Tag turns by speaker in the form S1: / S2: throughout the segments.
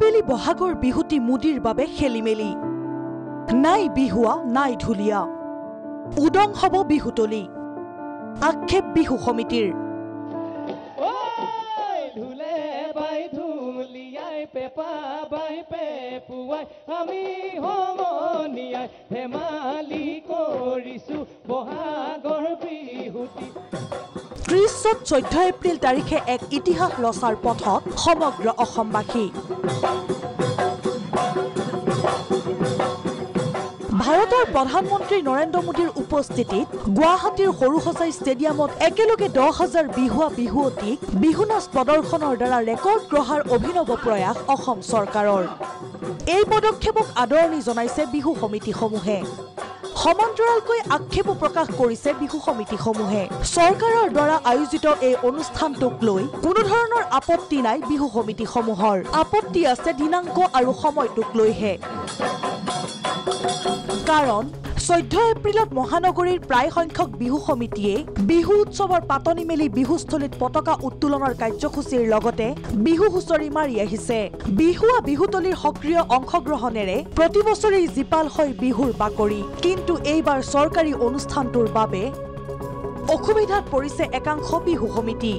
S1: এইবেলি বহাগৰ বিহুটি মুদিৰ বাবে খেলিমেলি নাই বিহুৱা নাই ঢুলিয়া উদং হব বিহুতলি আক্ষেপ বিহু সমিতিৰ
S2: ঢুলে বাই ঢুলিয়াই পেপা বাই পেপুৱাই আমি সমনিয়াই ধেমালি কৰিছো বহাগৰ বিহুটি
S1: 14 এপ্ৰিল তাৰিখে এক ইতিহাস ৰচাৰ পথত সমগ্ৰ অসমবাসী ভাৰতৰ প্ৰধানমন্ত্ৰী নৰেন্দ্ৰ মোদীৰ উপস্থিতিত গুৱাহাটীৰ সৰুসজাই ষ্টেডিয়ামত একেলগে 10,000 বিহুৱা বিহুৱতীক বিহু নাচ প্ৰদৰ্শনৰ দ্বাৰা ৰেকৰ্ড গ্ৰহাৰ অভিনৱ প্ৰয়াস অসম চৰকাৰৰ এই পদক্ষেপক আদৰণি জনাইছে বিহু সমিতিসমূহে সমান্তৰালকৈ আক্ষেপ প্ৰকাশ কৰিছে বিহু সমিতিসমূহে চৰকাৰৰ দ্বাৰা আয়োজিত এই অনুষ্ঠানটোক লৈ কোনো ধৰণৰ আপত্তি নাই বিহু সমিতিসমূহৰ আপত্তি আছে দিনাংক আৰু সময়টোক লৈহে কাৰণ 14 এপ্ৰিলত মহানগৰীৰ প্ৰায় সংখ্যক বিহু সমিতিয়ে বিহু উৎসৱৰ পাতনি মেলি বিহুস্থলীত পতাকা উত্তোলনৰ কাৰ্যসূচীৰ লগতে বিহু হুঁচৰি মাৰি আহিছে বিহুৱা বিহুতলিৰ সক্ৰিয় অংশগ্ৰহণেৰে প্ৰতি বছৰে জিপাল হয় বিহুৰ বাকৰি কিন্তু এইবাৰ চৰকাৰী অনুষ্ঠানটোৰ বাবে অসুবিধাত পৰিছে একাংশ বিহু সমিতি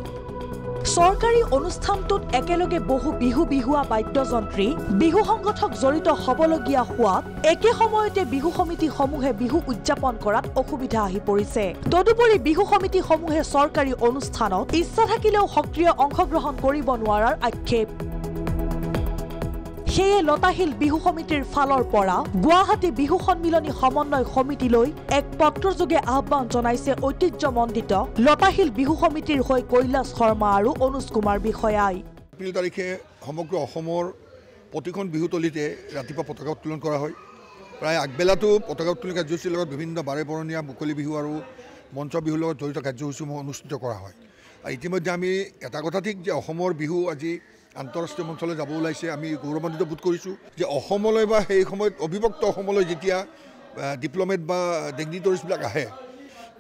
S1: চৰকাৰী অনুষ্ঠানটোত একেলগে বহু বিহুৱা বাদ্যযন্ত্ৰী বিহু সংগঠক জড়িত হবলগীয়া হোৱাত একে সময়তে বিহু সমিতিসমূহে বিহু উদযাপন কৰাত অসুবিধা আহি পৰিছে তদুপৰি বিহু সমিতিসমূহে চৰকাৰী অনুষ্ঠানত ইচ্ছা থাকিলেও সক্ৰিয় অংশগ্ৰহণ কৰিব নোৱাৰাৰ আক্ষেপ সেয়ে লতাশিল বিহু সমিতিৰ ফালৰ পৰা গুৱাহাটী বিহু সন্মিলনী সমন্বয় সমিতিলৈ এক পত্ৰযোগে আহ্বান জনাইছে ঐতিহ্যমণ্ডিত লতাশিল বিহু সমিতিৰ হৈ কৈলাশ শৰ্মা আৰু অনুজ কুমাৰ বিষয়াই
S3: এপ্ৰিল তাৰিখে সমগ্ৰ অসমৰ প্ৰতিখন বিহুতলিতে ৰাতিপুৱা পতাকা উত্তোলন কৰা হয় প্ৰায় আগবেলাটো পতাকা উত্তোলন কাৰ্যসূচীৰ লগত বিভিন্ন বাৰেবৰণীয়া মুকলি বিহু আৰু মঞ্চ বিহুৰ লগত জড়িত কাৰ্যসূচীসমূহ অনুষ্ঠিত কৰা হয় আৰু ইতিমধ্যে আমি এটা কথা ঠিক যে অসমৰ বিহু আজি আন্তঃৰাষ্ট্ৰীয় মঞ্চলৈ যাব ওলাইছে আমি গৌৰৱান্বিত বোধ কৰিছোঁ যে অসমলৈ বা সেই সময়ত অবিভক্ত অসমলৈ যেতিয়া ডিপ্ল'মেট বা ডিগনিটৰিজবিলাক আহে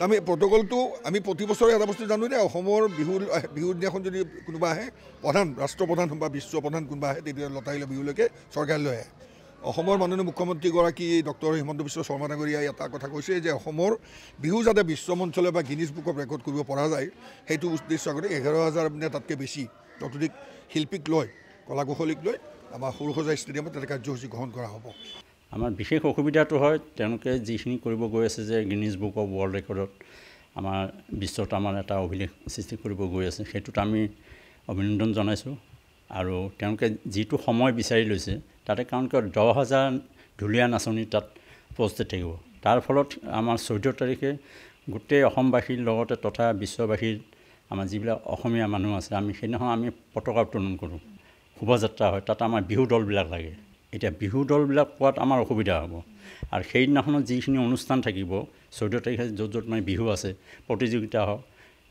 S3: আমি প্ৰট'কলটো আমি প্ৰতি বছৰে এটা বস্তু জানো যে অসমৰ বিহুৰ দিনাখন যদি কোনোবা আহে প্ৰধান ৰাষ্ট্ৰপ্ৰধান বা বিশ্বপ্ৰধান কোনোবা আহে তেতিয়া লতাশিলৰ বিহুলৈকে চৰকাৰলৈ আহে অসমৰ মাননীয় মুখ্যমন্ত্ৰীগৰাকী ডক্টৰ হিমন্ত বিশ্ব শৰ্মা ডাঙৰীয়াই এটা কথা কৈছে যে অসমৰ বিহু যাতে বিশ্ব মঞ্চলৈ বা গিনিজ বুক অফ ৰেকৰ্ড কৰিব পৰা যায় সেইটো উদ্দেশ্য আগতে 11,000 তাতকৈ বেছি অত্যধিক শিল্পীক লৈ কলা কৌশলীক লৈ আমাৰ সৰুসজাই ষ্টেডিয়ামত এটা কাৰ্যসূচী গ্ৰহণ কৰা হ'ব
S4: আমাৰ বিশেষ অসুবিধাটো হয় তেওঁলোকে যিখিনি কৰিব গৈ আছে যে গিনিজ বুক অফ ৱৰ্ল্ড ৰেকৰ্ডত আমাৰ বিশ্বত আমাৰ এটা অভিলেখ সৃষ্টি কৰিব গৈ আছে সেইটোত আমি অভিনন্দন জনাইছোঁ আৰু তেওঁলোকে যিটো সময় বিচাৰি লৈছে তাতে কাৰণ 10,000 ঢুলীয়া নাচনী তাত উপস্থিত থাকিব তাৰ ফলত আমাৰ 14 তাৰিখে গোটেই অসমবাসীৰ লগতে তথা বিশ্ববাসীৰ আমাৰ যিবিলাক অসমীয়া মানুহ আছে আমি সেইদিনাখন আমি পতাকা উত্তোলন কৰোঁ শোভাযাত্ৰা হয় তাত আমাৰ বিহু দলবিলাক লাগে এতিয়া বিহু দলবিলাক পোৱাত আমাৰ অসুবিধা হ'ব আৰু সেইদিনাখনত যিখিনি অনুষ্ঠান থাকিব 14 তাৰিখে য'ত মানে বিহু আছে প্ৰতিযোগিতা হওক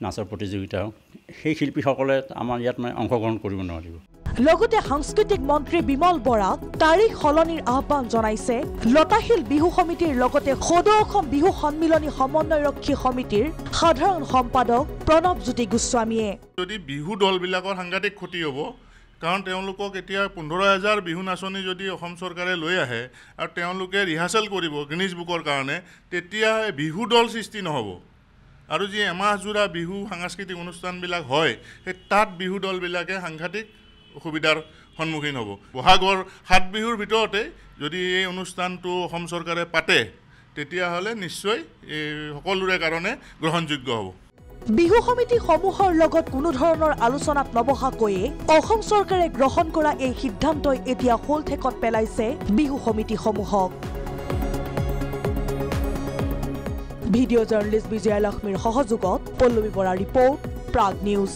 S4: নাচৰ প্ৰতিযোগিতা হওক সেই শিল্পীসকলে আমাৰ ইয়াত মানে অংশগ্ৰহণ কৰিব নোৱাৰিব
S1: লগতে সাংস্কৃতিক মন্ত্ৰী বিমল বৰাক তাৰিখ সলনিৰ আহ্বান জনাইছে লতাশিল বিহু সমিতিৰ লগতে সদৌ অসম বিহু সন্মিলনী সমন্বয়ৰক্ষী সমিতিৰ সাধাৰণ সম্পাদক প্ৰণৱ জ্যোতি গোস্বামীয়ে
S5: যদি বিহু দলবিলাকৰ সাংঘাতিক ক্ষতি হ'ব কাৰণ তেওঁলোকক এতিয়া 15,000 বিহু নাচনী যদি অসম চৰকাৰে লৈ আহে আৰু তেওঁলোকে ৰিহাৰ্চেল কৰিব গিনিজ বুকৰ কাৰণে তেতিয়া বিহু দল সৃষ্টি নহ'ব আৰু যি এমাহজোৰা বিহু সাংস্কৃতিক অনুষ্ঠানবিলাক হয় সেই তাত বিহু দলবিলাকে সাংঘাতিক অসুবিধাৰ সন্মুখীন হ'ব বহাগৰ 7 বিহুৰ ভিতৰতে যদি এই অনুষ্ঠানটো অসম চৰকাৰে পাতে তেতিয়াহ'লে নিশ্চয় সকলোৰে কাৰণে গ্ৰহণযোগ্য হ'ব
S1: বিহু সমিতিসমূহৰ লগত কোনো ধৰণৰ আলোচনাত নবহাকৈয়ে অসম চৰকাৰে গ্ৰহণ কৰা এই সিদ্ধান্তই এতিয়া হোলঠেকত পেলাইছে বিহু সমিতিসমূহক ভিডিঅ' জাৰ্নেলিষ্ট বিজয়া লক্ষ্মীৰ সহযোগত পল্লৱী বৰা ৰিপৰ্ট প্ৰাগ নিউজ